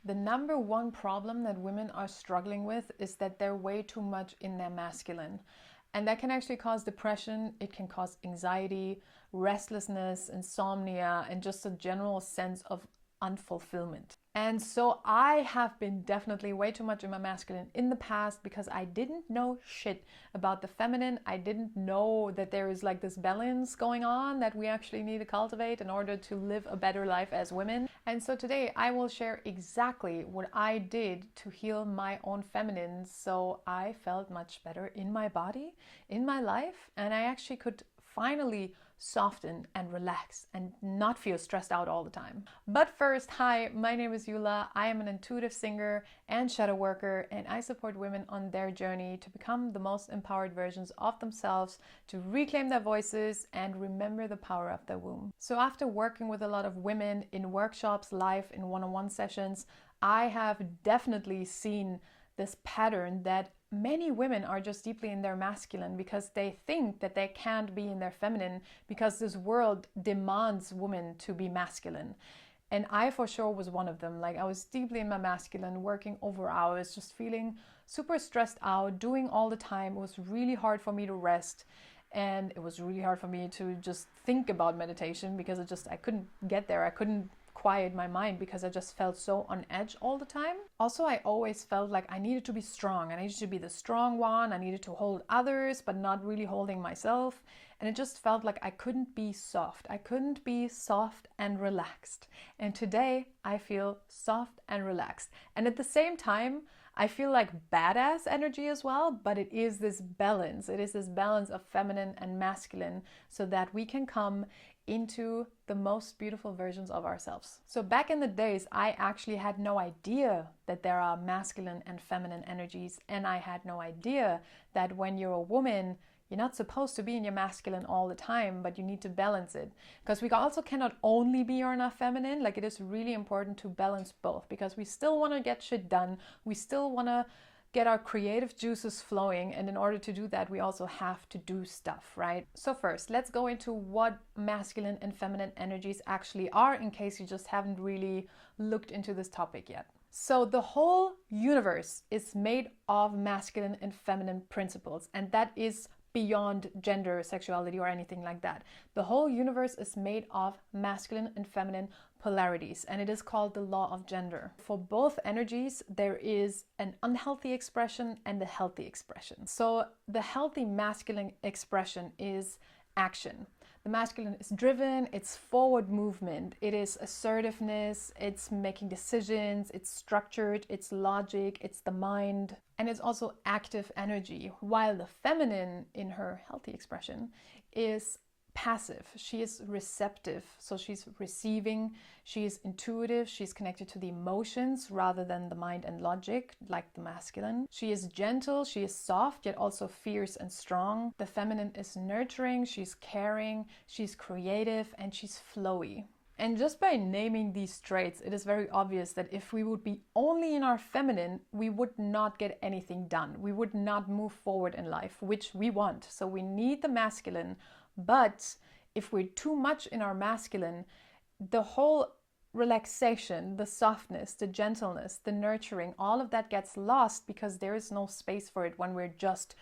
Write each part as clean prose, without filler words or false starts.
The number one problem that women are struggling with is that they're way too much in their masculine. And that can actually cause depression, it can cause anxiety, restlessness, insomnia, and just a general sense of unfulfillment. And so I have been definitely way too much in my masculine in the past because I didn't know shit about the feminine. I didn't know that there is like this balance going on that we actually need to cultivate in order to live a better life as women. And so today I will share exactly what I did to heal my own feminine so I felt much better in my body, in my life, and I actually could finally soften and relax and not feel stressed out all the time. But first, hi, my name is Yula. I am an intuitive singer and shadow worker, and I support women on their journey to become the most empowered versions of themselves, to reclaim their voices and remember the power of their womb. So after working with a lot of women in workshops, live in one-on-one sessions, I have definitely seen this pattern that many women are just deeply in their masculine because they think that they can't be in their feminine because this world demands women to be masculine. And I for sure was one of them. Like, I was deeply in my masculine, working over hours, just feeling super stressed out, doing all the time. It was really hard for me to rest. And it was really hard for me to just think about meditation because I couldn't get there. I couldn't quiet my mind because I just felt so on edge all the time. Also, I always felt like I needed to be strong. I needed to be the strong one. I needed to hold others, but not really holding myself. And it just felt like I couldn't be soft. I couldn't be soft and relaxed. And today I feel soft and relaxed. And at the same time, I feel like badass energy as well, but it is this balance. It is this balance of feminine and masculine so that we can come into the most beautiful versions of ourselves. So back in the days, I actually had no idea that there are masculine and feminine energies, and I had no idea that when you're a woman, you're not supposed to be in your masculine all the time, but you need to balance it. Because we also cannot only be in our feminine. Like, it is really important to balance both because we still want to get shit done. We still want to get our creative juices flowing, and in order to do that we also have to do stuff, right? So first, let's go into what masculine and feminine energies actually are, in case you just haven't really looked into this topic yet. So the whole universe is made of masculine and feminine principles, and that is beyond gender, sexuality, or anything like that. The whole universe is made of masculine and feminine polarities, and it is called the law of gender. For both energies, there is an unhealthy expression and a healthy expression. So the healthy masculine expression is action. The masculine is driven, it's forward movement, it is assertiveness, it's making decisions, it's structured, it's logic, it's the mind, and it's also active energy. While the feminine, in her healthy expression, is passive. She is receptive, so she's receiving, she is intuitive, she's connected to the emotions rather than the mind and logic like the masculine. She is gentle, she is soft, yet also fierce and strong. The feminine is nurturing, she's caring, she's creative, and she's flowy. And just by naming these traits, it is very obvious that if we would be only in our feminine, we would not get anything done. We would not move forward in life, which we want. So we need the masculine. But if we're too much in our masculine, the whole relaxation, the softness, the gentleness, the nurturing, all of that gets lost because there is no space for it when we're just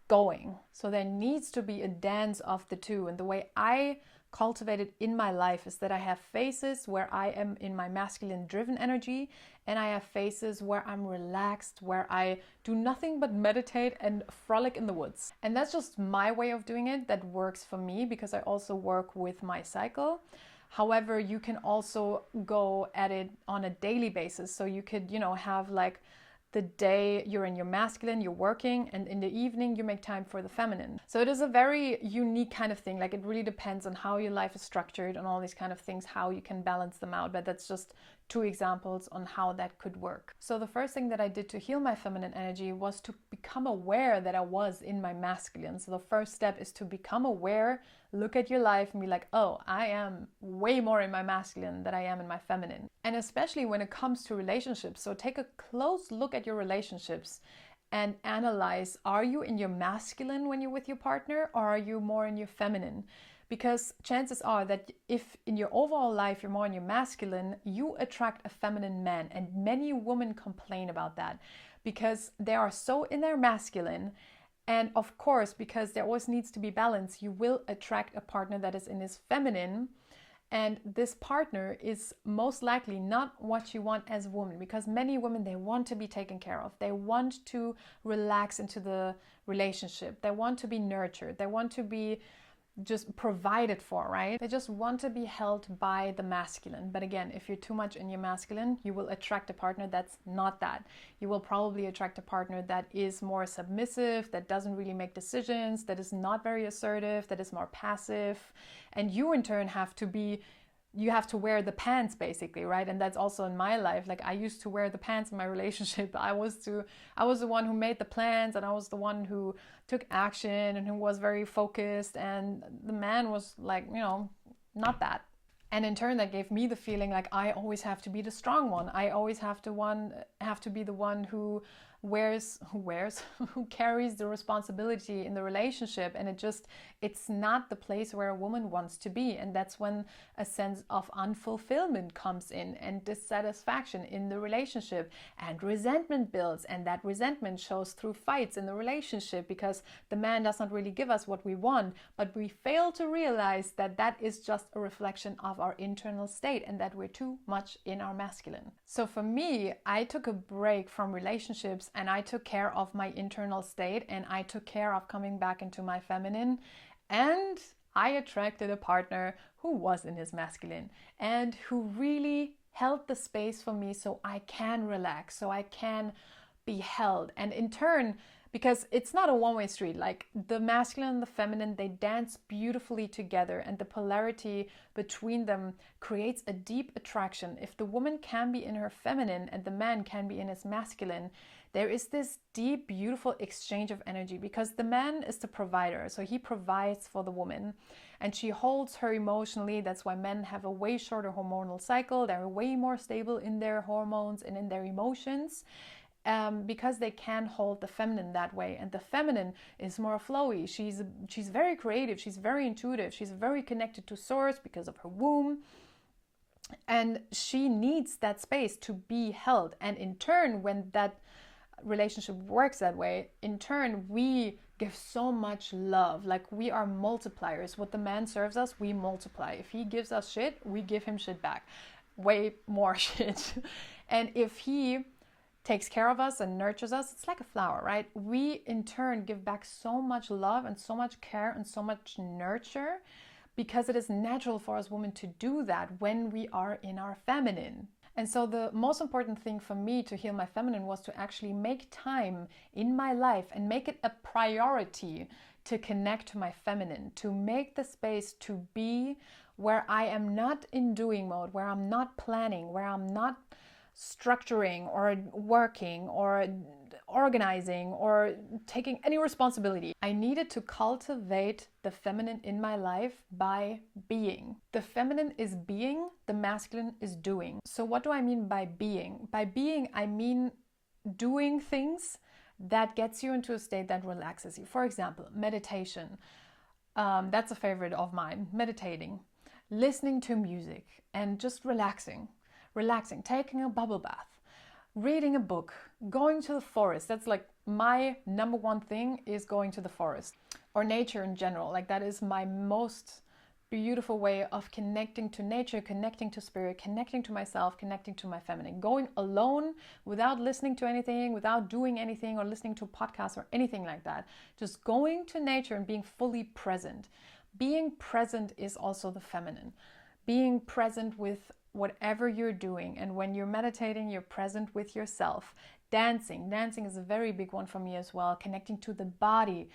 going. So there needs to be a dance of the two. And the way I cultivated in my life is that I have phases where I am in my masculine driven energy, and I have phases where I'm relaxed, where I do nothing but meditate and frolic in the woods. And that's just my way of doing it. That works for me because I also work with my cycle. However, you can also go at it on a daily basis. So you could, have like the day you're in your masculine, you're working, and in the evening you make time for the feminine. So it is a very unique kind of thing. Like, it really depends on how your life is structured and all these kind of things, how you can balance them out. But that's just two examples on how that could work. So the first thing that I did to heal my feminine energy was to become aware that I was in my masculine. So the first step is to become aware, look at your life and be like, oh, I am way more in my masculine than I am in my feminine. And especially when it comes to relationships. So take a close look at your relationships and analyze, are you in your masculine when you're with your partner, or are you more in your feminine? because chances are that if in your overall life you're more in your masculine, you attract a feminine man. And many women complain about that because they are so in their masculine. And of course, because there always needs to be balance, you will attract a partner that is in his feminine. And this partner is most likely not what you want as a woman, because many women, they want to be taken care of. They want to relax into the relationship. They want to be nurtured. They want to be just provided for, right? They just want to be held by the masculine. But again, if you're too much in your masculine, you will attract a partner that's not that. You will probably attract a partner that is more submissive, that doesn't really make decisions, that is not very assertive, that is more passive. And you in turn have to wear the pants, basically, right? And that's also in my life. Like, I used to wear the pants in my relationship. I was the one who made the plans, and I was the one who took action and who was very focused, and the man was like, not that. And in turn, that gave me the feeling like I always have to be the strong one. I always have to be the one who carries the responsibility in the relationship. And it's not the place where a woman wants to be. And that's when a sense of unfulfillment comes in, and dissatisfaction in the relationship, and resentment builds. And that resentment shows through fights in the relationship, because the man does not really give us what we want, but we fail to realize that that is just a reflection of our internal state, and that we're too much in our masculine. So for me, I took a break from relationships, and I took care of my internal state, and I took care of coming back into my feminine, and I attracted a partner who was in his masculine and who really held the space for me so I can relax, so I can be held. And in turn, because it's not a one-way street, like the masculine and the feminine, they dance beautifully together, and the polarity between them creates a deep attraction. If the woman can be in her feminine and the man can be in his masculine, there is this deep, beautiful exchange of energy, because the man is the provider. So he provides for the woman and she holds her emotionally. That's why men have a way shorter hormonal cycle. They're way more stable in their hormones and in their emotions. Because they can hold the feminine that way. And the feminine is more flowy. She's very creative. She's very intuitive. She's very connected to source because of her womb. And she needs that space to be held. And in turn, when that relationship works that way, in turn, we give so much love. Like, we are multipliers. What the man serves us, we multiply. If he gives us shit, we give him shit back. Way more shit. And if he takes care of us and nurtures us, it's like a flower, right? We in turn give back so much love and so much care and so much nurture, because it is natural for us women to do that when we are in our feminine. And so the most important thing for me to heal my feminine was to actually make time in my life and make it a priority to connect to my feminine, to make the space to be where I am not in doing mode, where I'm not planning, where I'm not structuring or working or organizing or taking any responsibility. I needed to cultivate the feminine in my life by being. The feminine is being, the masculine is doing. So what do I mean by being? By being, I mean doing things that gets you into a state that relaxes you. For example, meditation. That's a favorite of mine. Meditating, listening to music, and just relaxing, taking a bubble bath, reading a book, going to the forest. That's like my number one thing, is going to the forest, or nature in general. Like, that is my most beautiful way of connecting to nature, connecting to spirit, connecting to myself, connecting to my feminine. Going alone without listening to anything, without doing anything or listening to podcasts or anything like that. Just going to nature and being fully present. Being present is also the feminine. Being present with whatever you're doing. And when you're meditating, you're present with yourself. Dancing is a very big one for me as well. Connecting to the body.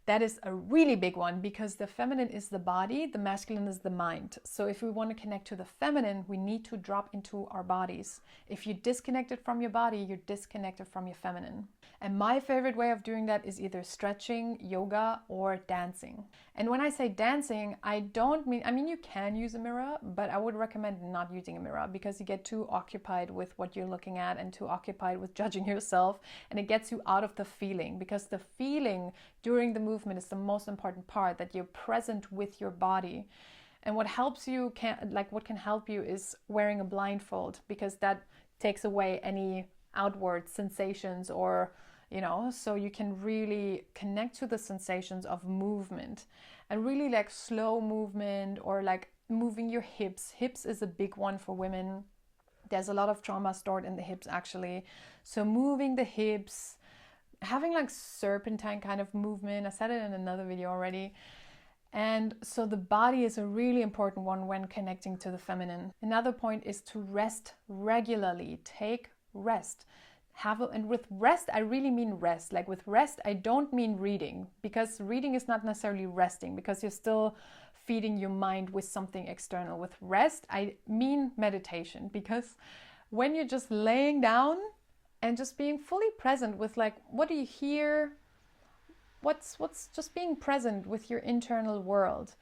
That is a really big one, because the feminine is the body, the masculine is the mind. So if we want to connect to the feminine, we need to drop into our bodies. If you're disconnected from your body, you're disconnected from your feminine. And my favorite way of doing that is either stretching, yoga, or dancing. And when I say dancing, I mean you can use a mirror, but I would recommend not using a mirror, because you get too occupied with what you're looking at and too occupied with judging yourself, and it gets you out of the feeling, because the feeling during the movement movement is the most important part, that you're present with your body. And what can help you is wearing a blindfold, because that takes away any outward sensations, or so you can really connect to the sensations of movement, and really like slow movement, or like moving your hips. Hips is a big one for women. There's a lot of trauma stored in the hips actually. So moving the hips, having like serpentine kind of movement. I said it in another video already. And so the body is a really important one when connecting to the feminine. Another point is to rest regularly. Take rest. And with rest, I really mean rest. Like with rest, I don't mean reading, because reading is not necessarily resting, because you're still feeding your mind with something external. With rest, I mean meditation, because when you're just laying down and just being fully present with like, what do you hear? What's just being present with your internal world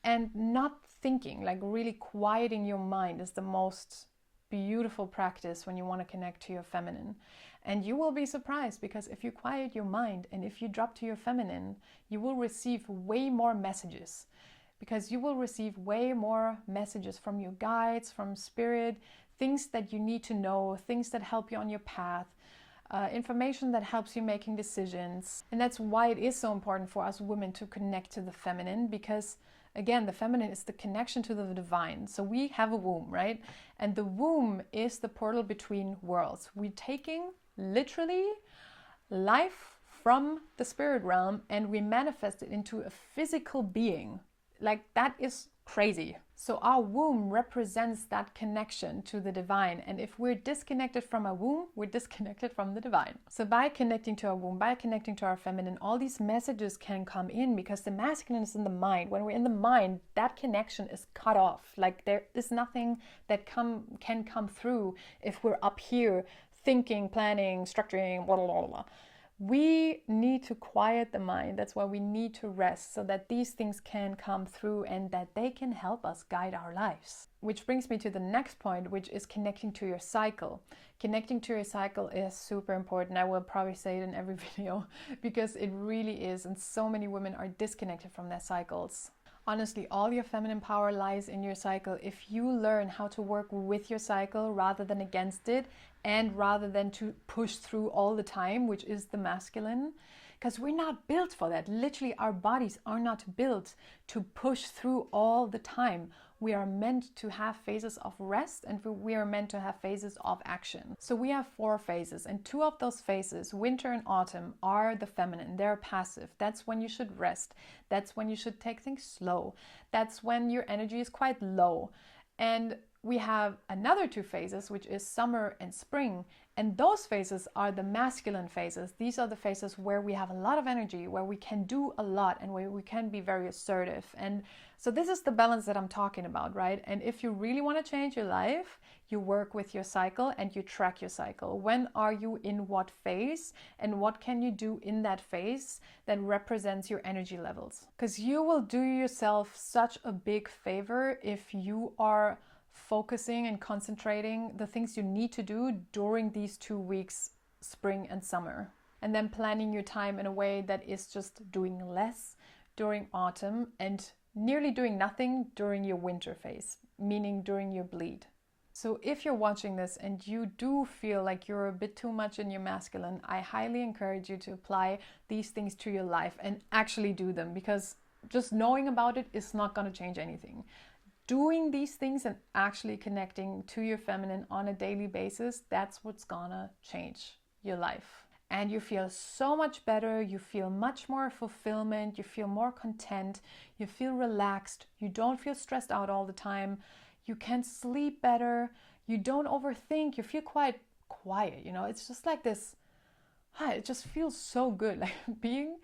and not thinking, like really quieting your mind, is the most beautiful practice when you want to connect to your feminine. And you will be surprised, because if you quiet your mind and if you drop to your feminine, you will receive way more messages, because you will receive way more messages from your guides, from spirit, things that you need to know, things that help you on your path, information that helps you making decisions. And that's why it is so important for us women to connect to the feminine, because again, the feminine is the connection to the divine. So we have a womb, right? And the womb is the portal between worlds. We're taking literally life from the spirit realm and we manifest it into a physical being. Like, that is crazy. So our womb represents that connection to the divine. And if we're disconnected from our womb, we're disconnected from the divine. So by connecting to our womb, by connecting to our feminine, all these messages can come in, because the masculine is in the mind. When we're in the mind, that connection is cut off. Like, there is nothing that can come through if we're up here thinking, planning, structuring, blah, blah, blah, blah. We need to quiet the mind. That's why we need to rest, so that these things can come through and that they can help us guide our lives. Which brings me to the next point, which is connecting to your cycle. Connecting to your cycle is super important. I will probably say it in every video, because it really is. And so many women are disconnected from their cycles. Honestly, all your feminine power lies in your cycle. If you learn how to work with your cycle rather than against it, and rather than to push through all the time, which is the masculine, because we're not built for that. Literally, our bodies are not built to push through all the time. We are meant to have phases of rest, and we are meant to have phases of action. So we have 4 phases, and 2 of those phases, winter and autumn, are the feminine. They're passive. That's when you should rest. That's when you should take things slow. That's when your energy is quite low. And we have another 2 phases, which is summer and spring. And those phases are the masculine phases. These are the phases where we have a lot of energy, where we can do a lot, and where we can be very assertive. And so this is the balance that I'm talking about, right? And if you really want to change your life, you work with your cycle and you track your cycle. When are you in what phase, and what can you do in that phase that represents your energy levels? Because you will do yourself such a big favor if you are focusing and concentrating the things you need to do during these 2 weeks, spring and summer, and then planning your time in a way that is just doing less during autumn and nearly doing nothing during your winter phase, meaning during your bleed. So if you're watching this and you do feel like you're a bit too much in your masculine, I highly encourage you to apply these things to your life and actually do them, because just knowing about it is not going to change anything. Doing these things and actually connecting to your feminine on a daily basis, that's what's gonna change your life. And you feel so much better, you feel much more fulfillment, you feel more content, you feel relaxed, you don't feel stressed out all the time, you can sleep better, you don't overthink, you feel quite quiet, it's just like this, it just feels so good. Like being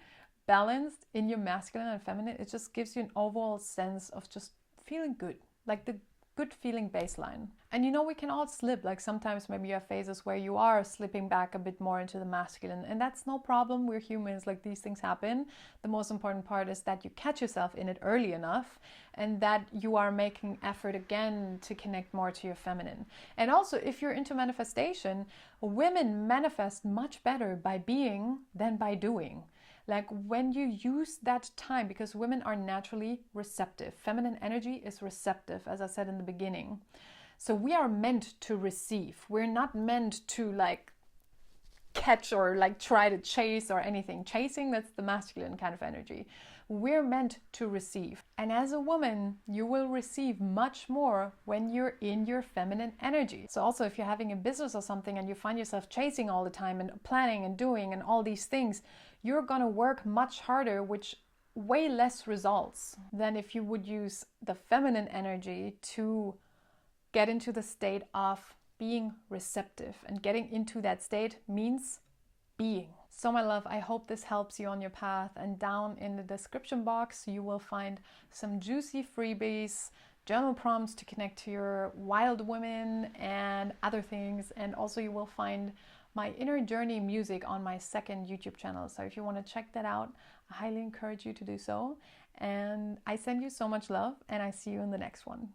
balanced in your masculine and feminine, it just gives you an overall sense of just feeling good, like the good feeling baseline. And we can all slip, like sometimes maybe you have phases where you are slipping back a bit more into the masculine, and that's no problem. We're humans, like these things happen. The most important part is that you catch yourself in it early enough, and that you are making effort again to connect more to your feminine. And also, if you're into manifestation, women manifest much better by being than by doing. Like when you use that time, because women are naturally receptive. Feminine energy is receptive, as I said in the beginning. So we are meant to receive. We're not meant to like catch or like try to chase or anything. Chasing, that's the masculine kind of energy. We're meant to receive. And as a woman, you will receive much more when you're in your feminine energy. So also if you're having a business or something and you find yourself chasing all the time and planning and doing and all these things, you're gonna work much harder, which way less results than if you would use the feminine energy to get into the state of being receptive. And getting into that state means being. So my love, I hope this helps you on your path, and down in the description box you will find some juicy freebies, journal prompts to connect to your wild women and other things, and also you will find my inner journey music on my second YouTube channel. So if you want to check that out, I highly encourage you to do so. And I send you so much love, and I see you in the next one.